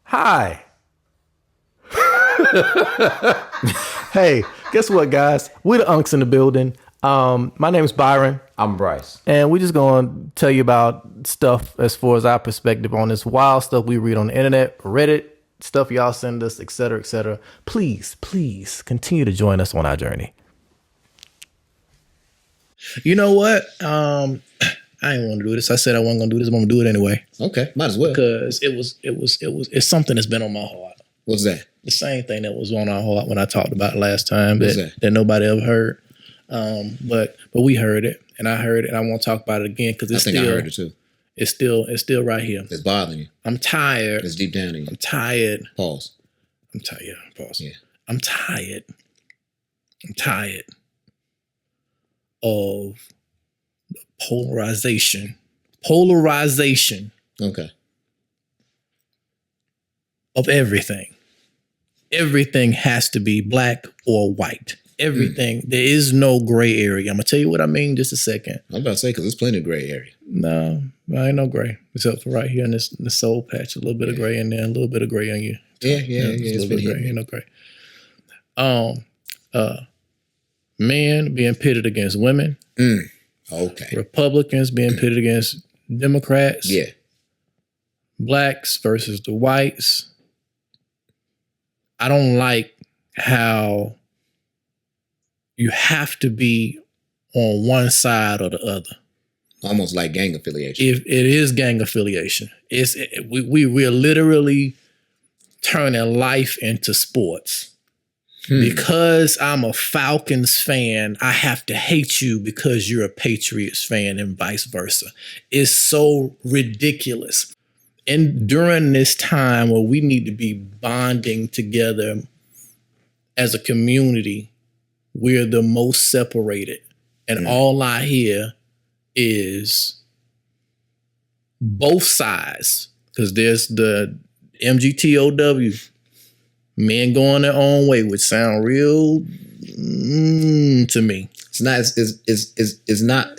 Hi. Hey, guess what, guys? We're the unks in the building. My name is Byron, I'm Bryce. and we're just going to tell you about stuff as far as our perspective on this wild stuff we read on the internet, Reddit, stuff y'all send us, et cetera, et cetera. Please continue to join us on our journey. You know what? I didn't want to do this. I said I wasn't going to do this. I'm going to do it anyway. Okay, might as well. Because it's something that's been on my heart. What's that? The same thing that was on our heart when I talked about it last time What's that nobody ever heard. But we heard it, and I heard it, and I won't talk about it again because I think I heard it too. It's still right here. It's bothering you. I'm tired. It's deep down in you. I'm tired. Pause. I'm tired. Yeah, pause. Yeah. I'm tired of the polarization Okay. of everything. Everything has to be black or white. Everything. There is no gray area. I'm gonna tell you what I mean in just a second. I'm about to say because there's plenty of gray area. No, ain't no gray except for right here in this soul patch. A little bit of gray in there, a little bit of gray on you. Yeah. It's a little bit of gray. Ain't no gray. Men being pitted against women. Okay. Republicans being pitted against Democrats. Yeah. Blacks versus the whites. I don't like how you have to be on one side or the other. Almost like gang affiliation. If it is gang affiliation, we're literally turning life into sports. Because I'm a Falcons fan, I have to hate you because you're a Patriots fan and vice versa. It's so ridiculous. And during this time where we need to be bonding together as a community, we're the most separated. And all I hear is both sides, because there's the MGTOW, men going their own way, which sound real to me. It's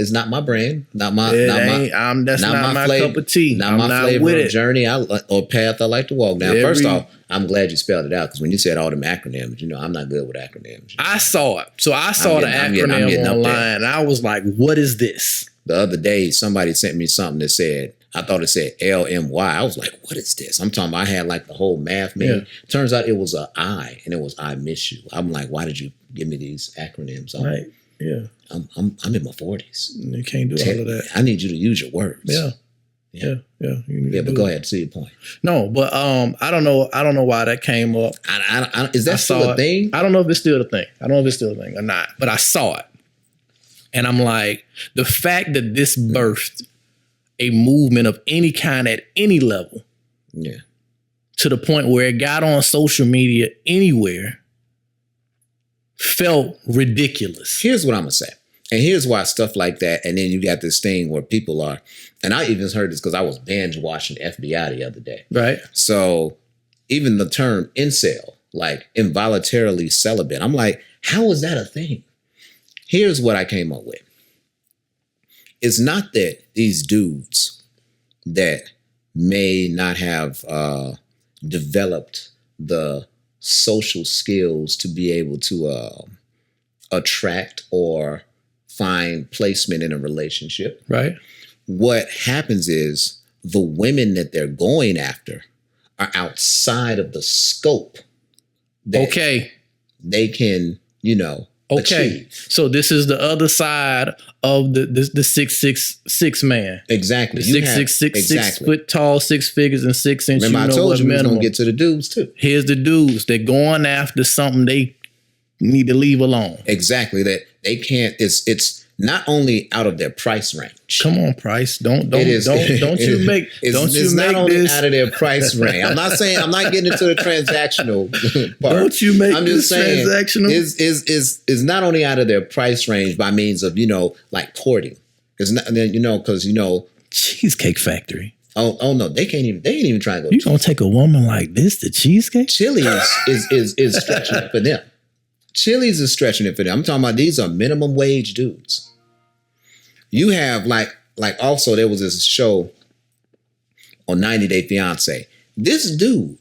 not my brand. That's not my flavor, cup of tea. Not I'm my not flavor with or it. journey or path I like to walk down. First off, I'm glad you spelled it out because when you said all them acronyms, I'm not good with acronyms. I saw it. So I saw the acronym online and I was like, what is this? The other day, somebody sent me something that said, I thought it said LMY. I was like, what is this? I'm talking about I had like the whole math made. Yeah. Turns out it was a I, and it was I miss you. I'm like, why did you give me these acronyms? Right. Yeah. I'm in my 40s. You can't do all of that. I need you to use your words. Yeah. But go ahead, see your point. No, but I don't know why that came up. Is that still a thing? I don't know if it's still a thing. I don't know if it's still a thing or not, but I saw it. And I'm like, the fact that this birthed a movement of any kind at any level, to the point where it got on social media anywhere, felt ridiculous. Here's what I'm gonna say, and here's why stuff like that. And then you got this thing where people are, and I even heard this because I was binge watching FBI the other day. Right. So even the term incel, like involuntarily celibate, I'm like, how is that a thing? Here's what I came up with. It's not that these dudes that may not have developed the social skills to be able to attract or find placement in a relationship. Right. What happens is the women that they're going after are outside of the scope that they can, achieve. So this is the other side of the 666 man. Exactly. The 666, 6 foot tall, 6 figures and 6 inches. Remember, I told you we was going to get to the dudes too. Here's the dudes. They're going after something they need to leave alone. Exactly. That they can't. It's not only out of their price range. Come on, Price. Don't you make It's not only this out of their price range. I'm not getting into the transactional part. Don't you make I'm this just saying, transactional? Is not only out of their price range by means of like courting. It's not because Cheesecake Factory. Oh no, they ain't even trying to go. You gonna take a woman like this to Cheesecake? Chili's is stretching it for them. Chili's is stretching it for them. I'm talking about these are minimum wage dudes. You have like also there was this show on 90 Day Fiance. This dude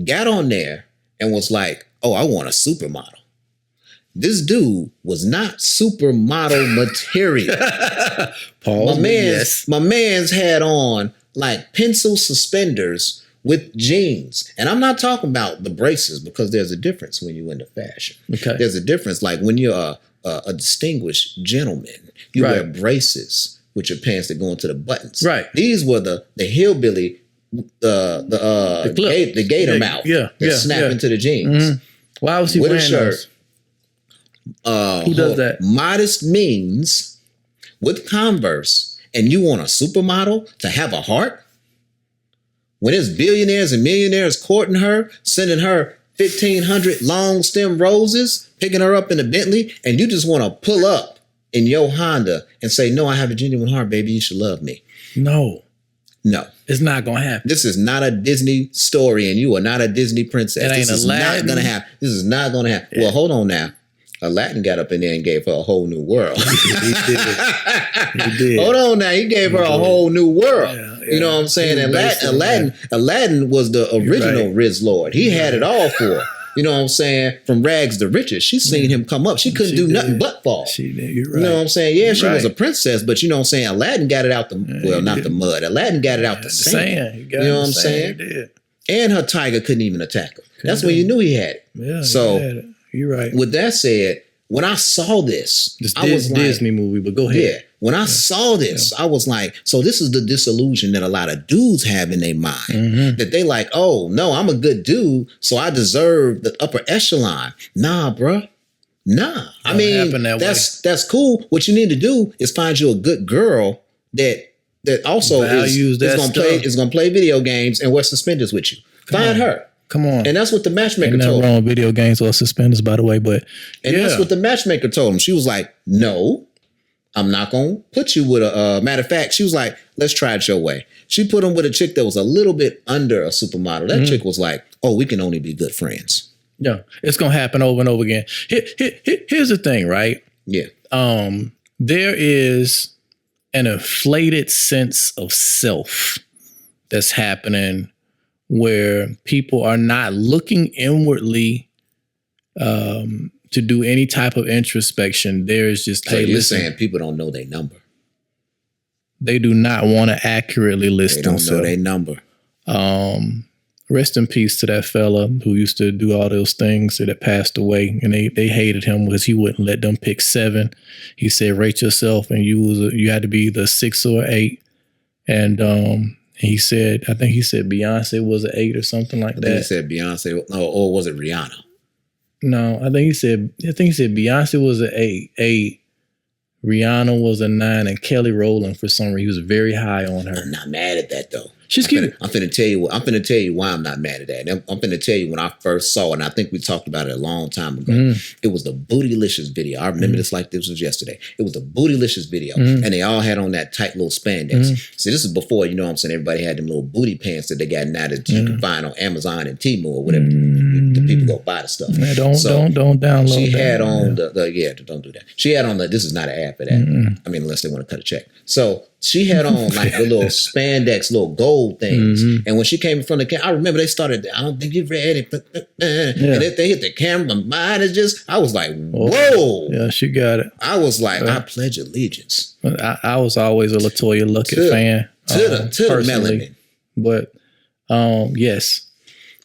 got on there and was like, oh, I want a supermodel. This dude was not supermodel material. Pause. My man's had on like pencil suspenders with jeans. And I'm not talking about the braces, because there's a difference when you're into fashion. Okay. There's a difference. Like when you're a distinguished gentleman, you wear braces with your pants that go into the buttons. Right. These were the hillbilly, the gator mouth that snap into the jeans. Mm-hmm. Why was he with wearing a shirt? Those? Who does that? Modest means with Converse, and you want a supermodel to have a heart? When there's billionaires and millionaires courting her, sending her 1,500 long stem roses, picking her up in a Bentley, and you just want to pull up in your Honda and say, no, I have a genuine heart, baby. You should love me. No. It's not going to happen. This is not a Disney story, and you are not a Disney princess. It ain't this is Aladdin. not going to happen. This is not going to happen. Yeah. Well, hold on now. Aladdin got up in there and gave her a whole new world. He did. Hold on now. He gave her a whole new world. Yeah. You know what I'm saying? Aladdin was the original Riz Lord. He had it all for her. You know what I'm saying? From rags to riches. She seen him come up. She couldn't do nothing but fall. She did. You're right. You know what I'm saying? Yeah, she was a princess, but you know what I'm saying? Aladdin got it out the, not the mud. Aladdin got it out the sand. You know what I'm saying? He did. And her tiger couldn't even attack her. That's when you knew he had it. Yeah, so, you're right. With that said, when I saw this, I was Disney movie, but go ahead. Yeah. When I saw this, I was like, so this is the disillusion that a lot of dudes have in their mind. That they like, oh, no, I'm a good dude, so I deserve the upper echelon. Nah, bruh. Nah. I mean, that's cool. What you need to do is find you a good girl that also is gonna play video games and wear suspenders with you. Find her. Come on. And that's what the matchmaker told him. Wrong with video games or suspenders, by the way, but that's what the matchmaker told him. She was like, no, I'm not going to put you with a, matter of fact, she was like, let's try it your way. She put him with a chick that was a little bit under a supermodel. That chick was like, oh, we can only be good friends. Yeah. It's going to happen over and over again. Here's the thing, right? Yeah. There is an inflated sense of self that's happening where people are not looking inwardly to do any type of introspection. There's just, so you're saying people don't know their number. They do not want to accurately list themselves. They don't know their number. Rest in peace to that fella who used to do all those things that passed away, and they hated him because he wouldn't let them pick 7. He said, rate yourself, and you had to be either 6 or 8. And he said, I think he said Beyonce was an 8 or something like that. He said Beyonce, or was it Rihanna? No, I think he said Beyonce was an 8. Rihanna was a 9, and Kelly Rowland, for some reason, he was very high on her. I'm not mad at that though. She's cute. I'm finna tell you why I'm not mad at that. I'm finna tell you when I first saw it, and I think we talked about it a long time ago. It was the Bootylicious video. I remember this like this was yesterday. It was the Bootylicious video, and they all had on that tight little spandex. See, this is before, you know what I'm saying, everybody had them little booty pants that they got now that you can find on Amazon and Temu or whatever. The people go buy the stuff. Yeah, don't download. She had on don't do that. She had on this is not an ad for that. I mean, unless they want to cut a check. So she had on like the little spandex, little gold things. And when she came in front of the camera, I remember they started, I don't think you're ready. And if they hit the camera, mine is just, I was like, whoa. Yeah, she got it. I was like, I pledge allegiance. I was always a LaToya Luckett fan. To the melanin. But yes.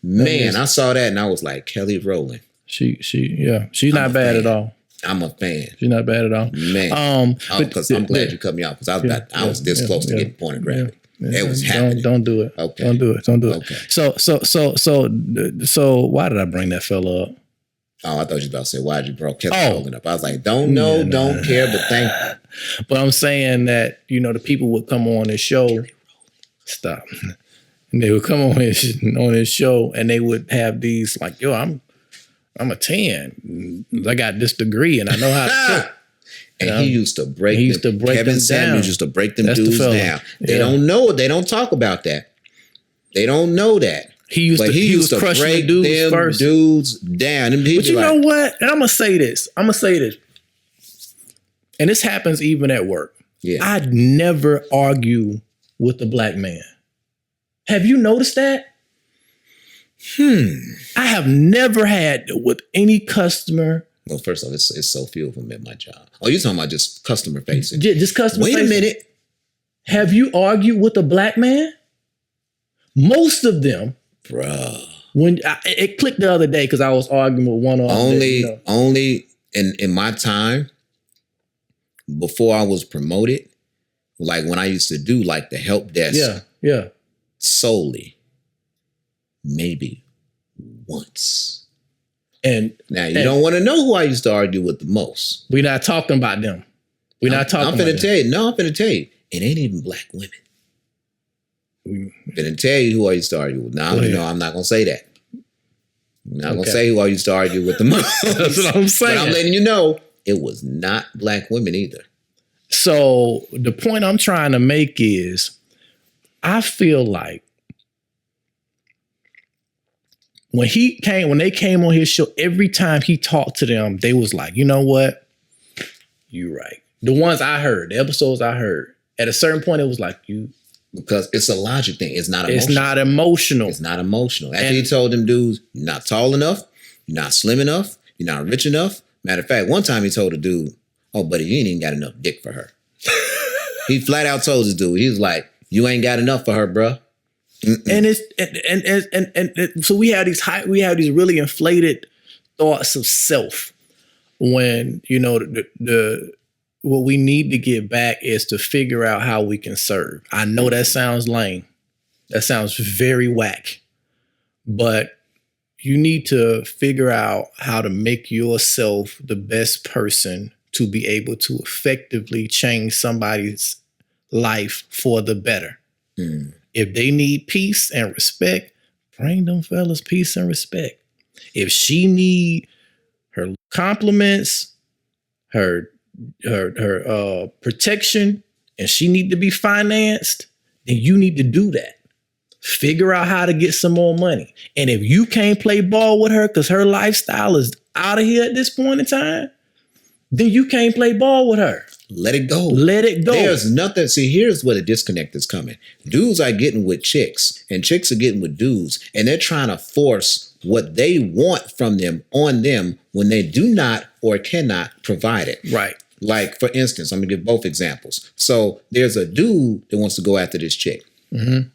Man, I saw that and I was like, Kelly Rowland. She's not bad at all. I'm a fan. She's not bad at all. Man. Because I'm glad you cut me off, because I was this close to getting pornographic. It was happening. Don't do it. Okay. Don't do it. Okay. So why did I bring that fella up? Oh, I thought you were about to say, why'd you brought Kelly Rowland up? I was like, don't care, but thank you. But I'm saying that, the people would come on this show. Stop. And they would come on this show and they would have these like, yo, I'm a 10. I got this degree and I know how to cook. And he used to break them. Kevin Samuels used to break them dudes down. They don't know it. They don't talk about that. They don't know that. He used to break them dudes down. But you know what? And I'm going to say this. And this happens even at work. Yeah. I'd never argue with a black man. Have you noticed that? I have never had with any customer. Well, first off, it's so few of them at my job. Oh, you're talking about just customer facing. Just customer Wait facing. a minute. Have you argued with a black man? Most of them, Bruh. It clicked the other day because I was arguing with one of them. Only in my time, before I was promoted, like when I used to do like the help desk solely, maybe once. And now you don't want to know who I used to argue with the most. We're not talking about them. I'm finna tell you. No, I'm finna tell you. It ain't even black women. I'm finna tell you who I used to argue with. Now, I'm not gonna say that. I'm not gonna say who I used to argue with the most. That's what I'm saying. But I'm letting you know it was not black women either. So the point I'm trying to make is, I feel like when they came on his show, every time he talked to them, they was like, you know what? You right. The ones I heard, the episodes I heard, at a certain point, it was like you. Because it's a logic thing. It's not emotional. It's not emotional. It's not emotional. After he told them dudes, you're not tall enough, you're not slim enough, you're not rich enough. Matter of fact, one time he told a dude, oh, buddy, you ain't even got enough dick for her. He flat out told this dude, he was like, you ain't got enough for her, bruh. And so we have these really inflated thoughts of self when, what we need to get back is to figure out how we can serve. I know that sounds lame. That sounds very whack. But you need to figure out how to make yourself the best person to be able to effectively change somebody's life for the better. If they need peace and respect, bring them fellas peace and respect. If she need her compliments, her protection, and she need to be financed, then you need to do that. Figure out how to get some more money. And if you can't play ball with her because her lifestyle is out of here at this point in time, then you can't play ball with her. Let it go. Let it go. There's nothing. See, here's where the disconnect is coming. Dudes are getting with chicks and chicks are getting with dudes, and they're trying to force what they want from them on them when they do not or cannot provide it. Right. Like, for instance, I'm going to give both examples. So there's a dude that wants to go after this chick. Mm-hmm.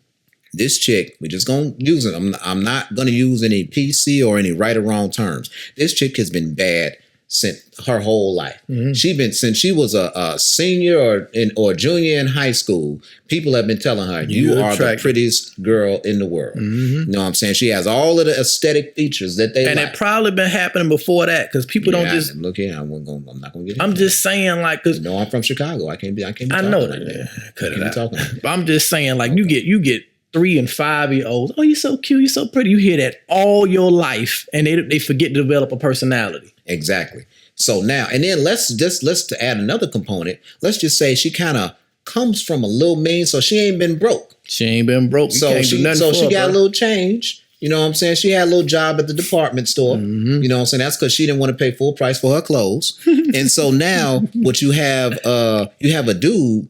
This chick, we're just going to use it. I'm not going to use any PC or any right or wrong terms. This chick has been bad since her whole life. Mm-hmm. Since she was a senior or junior in high school, people have been telling her, you are the prettiest girl in the world. Mm-hmm. You know what I'm saying? She has all of the aesthetic features that they like. And it probably been happening before that because people don't just... Look here, I'm not going to get into I'm just saying like... Cause, no, I'm from Chicago. I can't be I know that. Like cut it out. But I'm just saying like you get 3 and 5 year olds. Oh, you're so cute. You're so pretty. You hear that all your life and they forget to develop a personality. Exactly. So now, and then let's to add another component. Let's just say she kind of comes from a little mean, so she ain't been broke. She ain't been broke. So she got a little change. You know what I'm saying? She had a little job at the department store. Mm-hmm. You know what I'm saying? That's because she didn't want to pay full price for her clothes. And so now what you have a dude.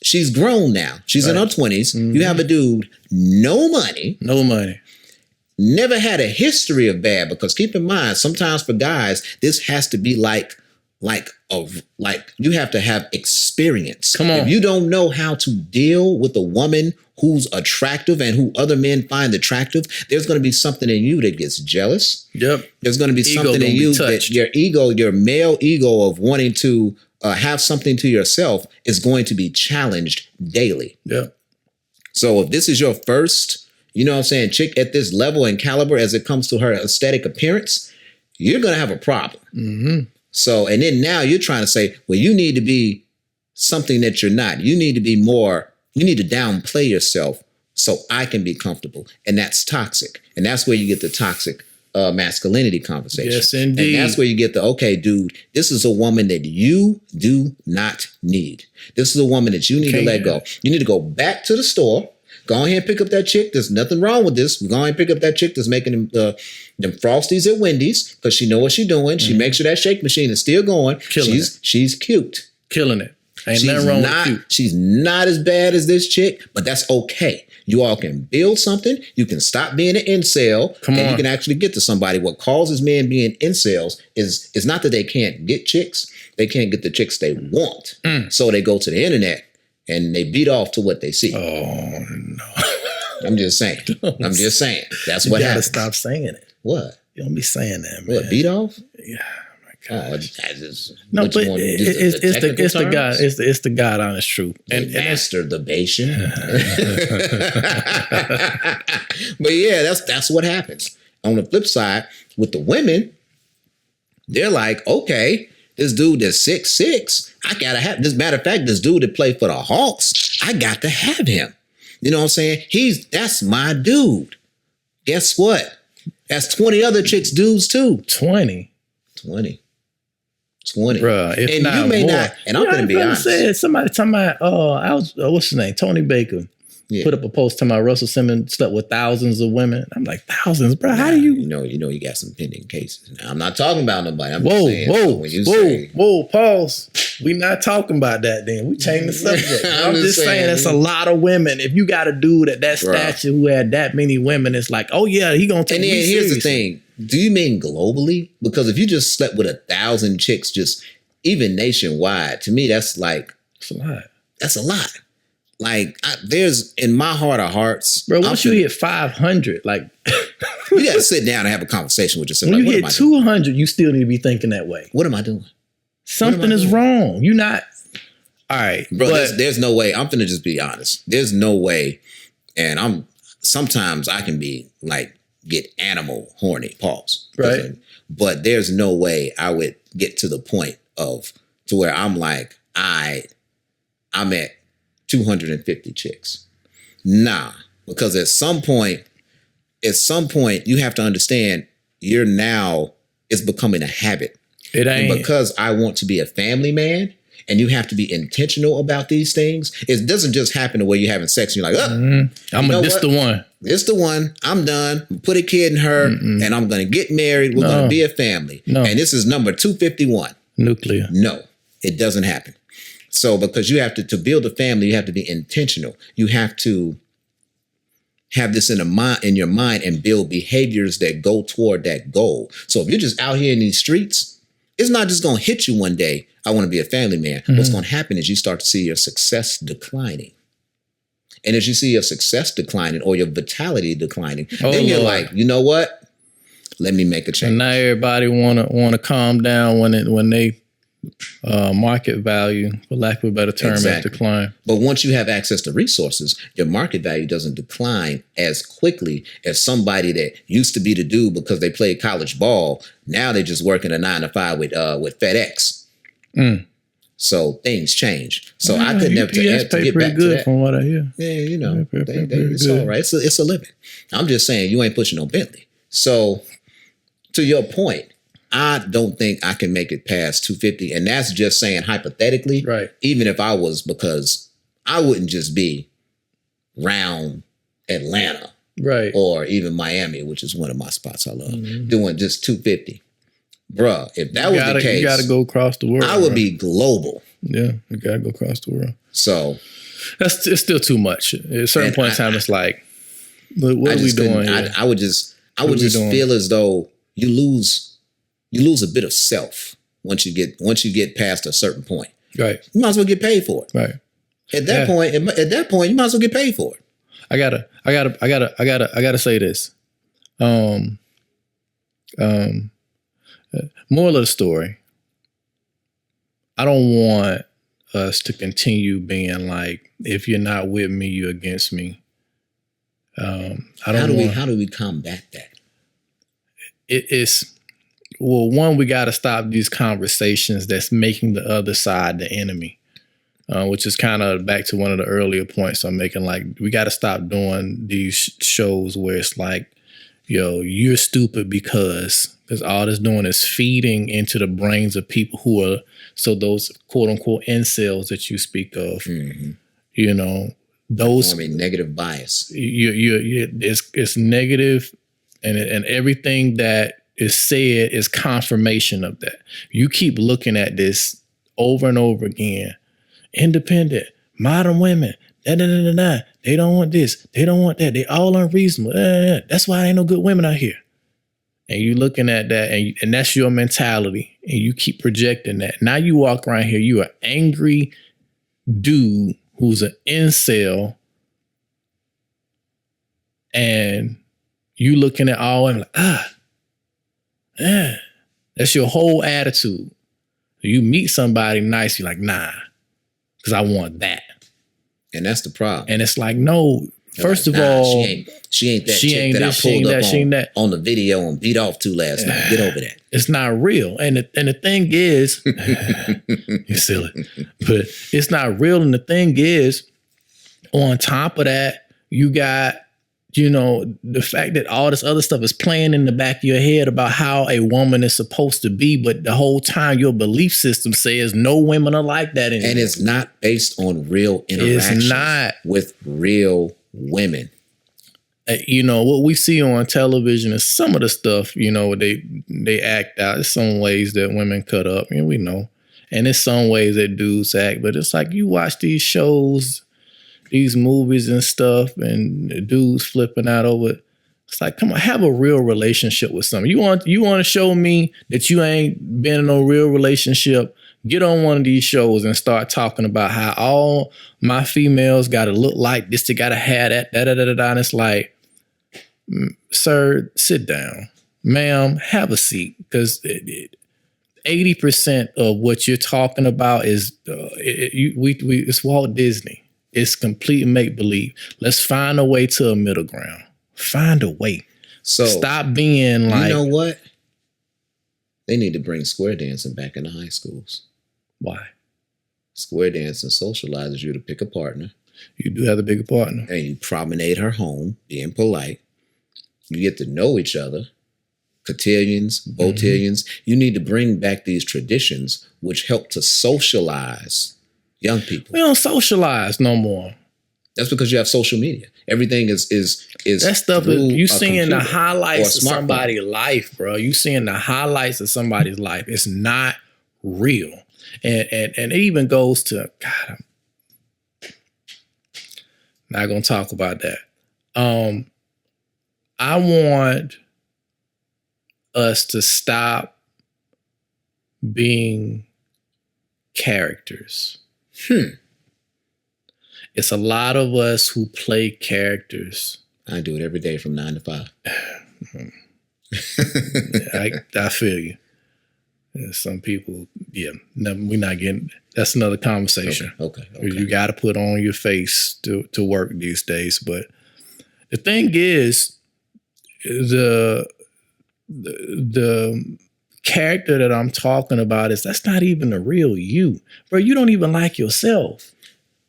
She's grown now. She's in her 20s. Mm-hmm. You have a dude, no money. Never had a history of bad, because keep in mind, sometimes for guys, this has to be like you have to have experience. Come on. If you don't know how to deal with a woman who's attractive and who other men find attractive, there's going to be something in you that gets jealous. Yep. There's going to be something in you that your male ego of wanting to have something to yourself is going to be challenged daily. Yeah. So if this is your first, you know what I'm saying, chick at this level and caliber as it comes to her aesthetic appearance, you're going to have a problem. Mm-hmm. So, and then now you're trying to say, well, you need to be something that you're not. You need to be more, you need to downplay yourself so I can be comfortable. And that's toxic. And that's where you get the toxic masculinity conversation. Yes, indeed. And that's where you get the, okay, dude, this is a woman that you do not need. This is a woman that you need to let go. You need to go back to the store. Go ahead and pick up that chick. There's nothing wrong with this. Go ahead and pick up that chick that's making them Frosties at Wendy's, because she know what she's doing. Mm-hmm. She makes sure that shake machine is still going. She's cute. Killing it. Ain't nothing wrong with cute. She's not as bad as this chick, but that's okay. You all can build something. You can stop being an incel. And you can actually get to somebody. What causes men being incels is not that they can't get chicks. They can't get the chicks they want. So they go to the internet and they beat off to what they see. Oh, no. I'm just saying. That's what happens. You gotta stop saying it. What? You don't be saying that, man. What, beat off? Yeah. No, but it's the God honest truth. And masturbation. But yeah, that's what happens. On the flip side, with the women, they're like, okay, this dude that's 6'6", I gotta have this. Matter of fact, this dude that played for the Hawks, I got to have him. You know what I'm saying? That's my dude. Guess what? That's 20 other chicks' dudes too. 20. Bruh, if and not you may more. not, and I'm gonna be honest. Somebody talking about, what's his name? Tony Baker. Put up a post talking about Russell Simmons slept with thousands of women. I'm like, thousands, bro. How do you? You got some pending cases. Now, I'm not talking about nobody. I'm just saying. Whoa, pause. We not talking about that. Then we change the subject. I'm just saying, it's a lot of women. If you got a dude at that stature who had that many women, it's like, oh yeah, he gonna take. And then here's the thing. Do you mean globally? Because if you just slept with 1,000 chicks, just even nationwide, to me, that's like it's a lot. That's a lot. Like, there's in my heart of hearts, bro. Once you hit 500, like you got to sit down and have a conversation with yourself. When like, you hit 200, you still need to be thinking that way. What am I doing? Something is wrong. You're not. All right, bro. There's no way. I'm finna just be honest. There's no way. And sometimes I can be like. Get animal horny, pause. Right. But there's no way I would get to the point to where I'm like, I'm at 250 chicks. Nah, because at some point you have to understand it's becoming a habit. It ain't. And because I want to be a family man, and you have to be intentional about these things. It doesn't just happen the way you're having sex and you're like, this the one. It's the one. I'm done. Put a kid in her and I'm going to get married. We're going to be a family. No. And this is number 251. Nuclear. No, it doesn't happen. So because you have to build a family, you have to be intentional. You have to have this in your mind and build behaviors that go toward that goal. So if you're just out here in these streets, it's not just going to hit you one day. I want to be a family man. What's going to happen is you start to see your success declining. And as you see your success declining or your vitality declining, then you're like, you know what? Let me make a change. And now everybody wanna calm down when they market value, for lack of a better term, has declined. But once you have access to resources, your market value doesn't decline as quickly as somebody that used to be the dude because they played college ball. Now they're just working a 9-to-5 with FedEx. So things change. So I could never get back to that. From what I hear. Yeah, it's all right. It's a living. I'm just saying you ain't pushing no Bentley. So to your point, I don't think I can make it past 250. And that's just saying hypothetically, right? Even if I was, because I wouldn't just be round Atlanta, right? Or even Miami, which is one of my spots I love, doing just 250. Bruh, if that was the case, you got to go across the world. I would be global. Yeah, you got to go across the world. So it's still too much. At a certain point in time, it's like, what are we doing? I would just feel as though you lose a bit of self once you get past a certain point. Right. You might as well get paid for it. Right. At that point, you might as well get paid for it. I gotta say this. Moral of the story. I don't want us to continue being like, if you're not with me, you're against me. How do we combat that? One, we got to stop these conversations that's making the other side the enemy, which is kind of back to one of the earlier points I'm making. Like, we got to stop doing these shows where it's like, you're stupid because all it's doing is feeding into the brains of people who are, so those quote unquote incels that you speak of, those negative bias. It's negative, and everything that is said is confirmation of that. You keep looking at this over and over again, independent, modern women. They don't want this. They don't want that. They all unreasonable. That's why ain't no good women out here. And you looking at that, and that's your mentality, and you keep projecting that. Now you walk around here, you an angry dude who's an incel, and you looking at all women like, that's your whole attitude. You meet somebody nice, you're like, nah, because I want that. And that's the problem. And it's like, no, first like, of all, she ain't that chick that I pulled up on the video and beat off to last night. Get over that. It's not real. And the thing is, you're silly, but it's not real. And the thing is, on top of that, you got, the fact that all this other stuff is playing in the back of your head about how a woman is supposed to be, but the whole time your belief system says no women are like that anymore. And it's not based on real interactions with real women. What we see on television is some of the stuff, they act out. There's some ways that women cut up, and we know. And there's some ways that dudes act, but it's like you watch these shows, these movies and stuff, and the dudes flipping out over it. It's like, come on, have a real relationship with something. You want to show me that you ain't been in a real relationship? Get on one of these shows and start talking about how all my females got to look like this. They got to have that, And it's like, sir, sit down. Ma'am, have a seat. Because 80% of what you're talking about is it's Walt Disney. It's complete make-believe. Let's find a way to a middle ground. Find a way. So stop being like... You know what? They need to bring square dancing back into high schools. Why? Square dancing socializes you to pick a partner. You do have to pick a partner. And you promenade her home, being polite. You get to know each other. Cotillions, botillions. Mm-hmm. You need to bring back these traditions which help to socialize young people. We don't socialize no more. That's because you have social media. Everything is that stuff. You seeing the highlights of somebody's life, bro. You seeing the highlights of somebody's life. It's not real, and it even goes to God. I'm not gonna talk about that. I want us to stop being characters. It's a lot of us who play characters. I do it every day from 9 to 5. I feel you. Some people, we're not getting. That's another conversation. Okay. You got to put on your face to work these days. But the thing is, the character that I'm talking about that's not even the real you, bro. You don't even like yourself.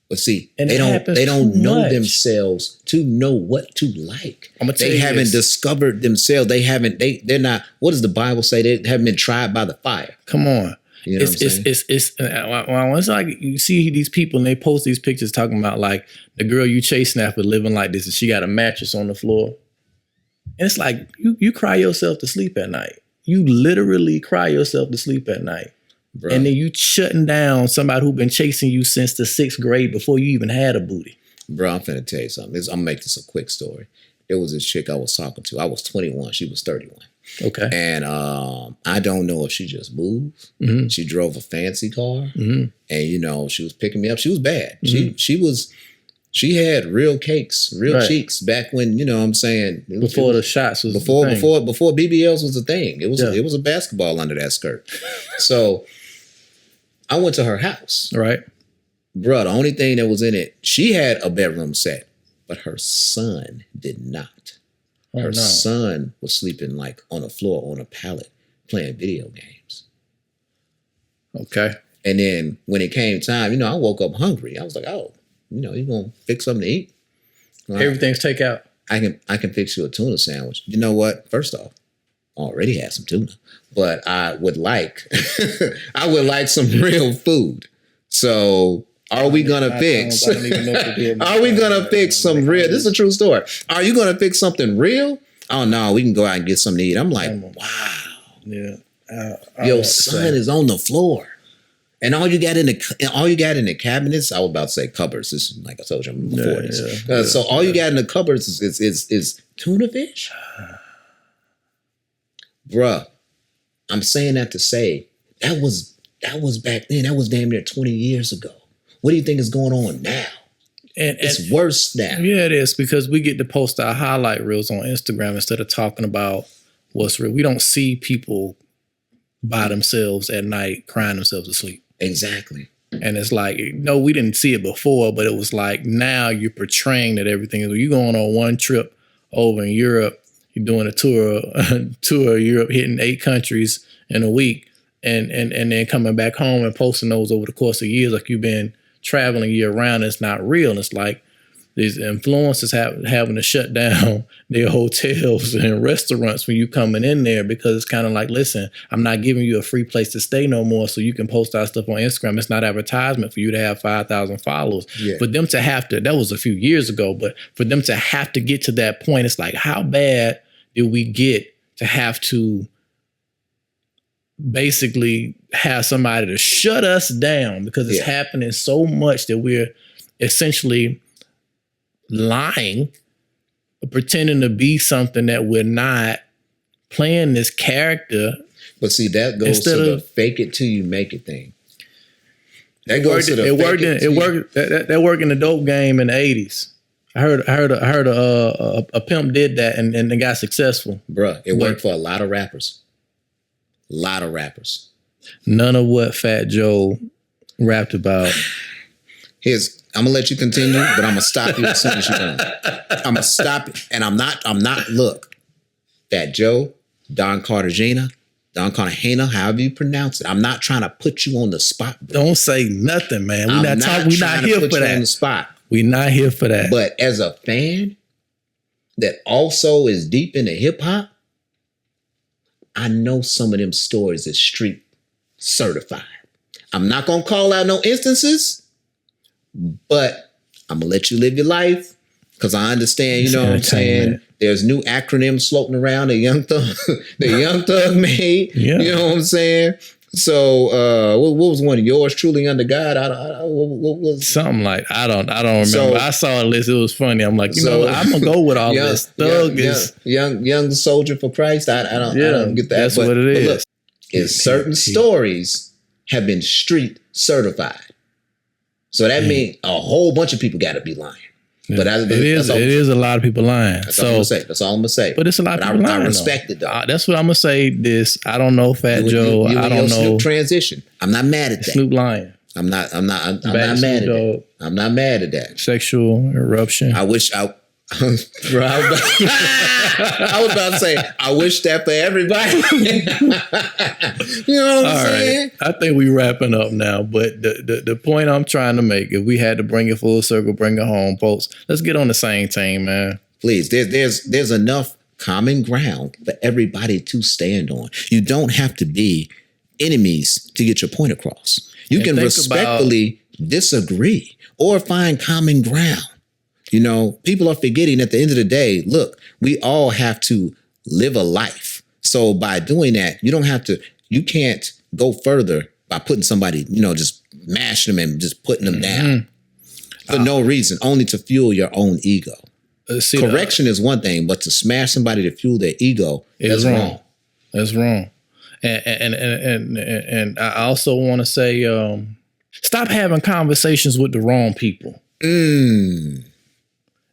But see, they don't know themselves to know what to like. They haven't discovered themselves. They're not, what does the Bible say? They haven't been tried by the fire. Come on. You know what I'm saying? It's like you see these people and they post these pictures talking about like the girl you chasing after living like this and she got a mattress on the floor. And it's like you cry yourself to sleep at night. You literally cry yourself to sleep at night. Bro. And then you shutting down somebody who been chasing you since the 6th grade before you even had a booty. Bro, I'm finna tell you something. I'm gonna make this a quick story. There was this chick I was talking to. I was 21. She was 31. Okay. And I don't know if she just moved. Mm-hmm. She drove a fancy car. Mm-hmm. And, she was picking me up. She was bad. Mm-hmm. She had real cakes, real cheeks back when, I'm saying. Before the shots was before BBLs was a thing. It was a basketball under that skirt. So I went to her house. Right. Bro, the only thing that was in it, she had a bedroom set, but her son did not. Her son was sleeping like on the floor on a pallet playing video games. Okay. And then when it came time, I woke up hungry. I was like, oh, you going to fix something to eat? Like, everything's takeout. I can fix you a tuna sandwich. You know what? First off, I already had some tuna, but I would like some real food. So are we going to fix? Are we going to fix some real? This is a true story. Are you going to fix something real? Oh no, we can go out and get something to eat. I'm like, wow. Yeah. Your son is on the floor. And all you got in the cabinets, I was about to say cupboards. This is like I told you, I'm in my 40s. So all you got in the cupboards is tuna fish? Bruh, I'm saying that to say that was back then. That was damn near 20 years ago. What do you think is going on now? And it's worse now. Yeah, it is, because we get to post our highlight reels on Instagram instead of talking about what's real. We don't see people by themselves at night crying themselves to sleep. Exactly. And it's like, no, we didn't see it before, but it was like, now you're portraying that everything is, you're going on one trip over in Europe, you're doing a tour of Europe, hitting 8 countries in a week, and then coming back home and posting those over the course of years, like you've been traveling year round. It's not real. And it's like these influencers having to shut down their hotels and restaurants when you coming in there, because it's kind of like, listen, I'm not giving you a free place to stay no more so you can post our stuff on Instagram. It's not advertisement for you to have 5,000 followers. Yeah. For them to have to, that was a few years ago, but for them to have to get to that point, it's like, how bad did we get to have to basically have somebody to shut us down because it's happening so much that we're essentially lying, pretending to be something that we're not, playing this character. But see, that goes to the fake it till you make it thing. That goes to the that worked in the dope game in the 80s. I heard a pimp did that and got successful. Bruh, it worked for a lot of rappers. None of what Fat Joe rapped about. I'm gonna let you continue, but I'm gonna stop you as soon as you're done. I'm gonna stop it, and I'm not. Look, Fat Joe, Don Cartagena, however you pronounce it. I'm not trying to put you on the spot, bro. Don't say nothing, man. We're not here for that. On the spot. We're not here for that. But as a fan that also is deep into hip hop, I know some of them stories is street certified. I'm not gonna call out no instances, but I'm gonna let you live your life, because I understand, you know what I'm saying? There's new acronyms floating around that Young Thug made. Yeah. You know what I'm saying? So what was one of yours? Truly Under God? What was something like I don't remember. So, I saw a list. It was funny. I'm like, I'm gonna go with all this. Thug is young soldier for Christ. I don't get that. That's what it is. Look, certain stories have been street certified. So that means a whole bunch of people got to be lying. Yeah. But it is a lot of people lying. That's all I'm gonna say. But it's a lot of people lying. I respect it though. That's what I'm gonna say. This I don't know, Fat Joe. I don't know. Snoop transition. I'm not mad at that. Snoop lying. I'm not mad at that. I'm not mad at that. Sexual eruption. I wish I was about to say, I wish that for everybody. You know what I'm saying? I think we wrapping up now, but the point I'm trying to make, if we had to bring it full circle, bring it home, folks, let's get on the same team, man. Please, there's enough common ground for everybody to stand on. You don't have to be enemies to get your point across. You can respectfully disagree or find common ground. You know, people are forgetting at the end of the day, look, we all have to live a life. So by doing that, you can't go further by putting somebody, just mashing them and just putting them down for no reason, only to fuel your own ego. Correction is one thing, but to smash somebody to fuel their ego is wrong. That's wrong. And I also want to say, stop having conversations with the wrong people.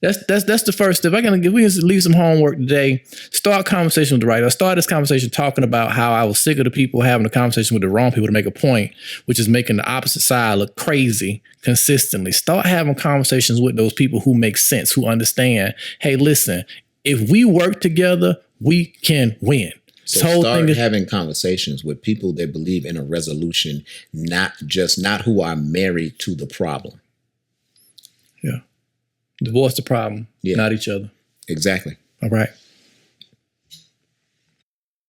That's the first step. We can leave some homework today. Start conversation with the right. I started this conversation talking about how I was sick of the people having a conversation with the wrong people to make a point, which is making the opposite side look crazy consistently. Start having conversations with those people who make sense, who understand, hey, listen, if we work together, we can win. So start having conversations with people that believe in a resolution, not who are married to the problem. Yeah. Divorce the problem, not each other. Exactly. All right.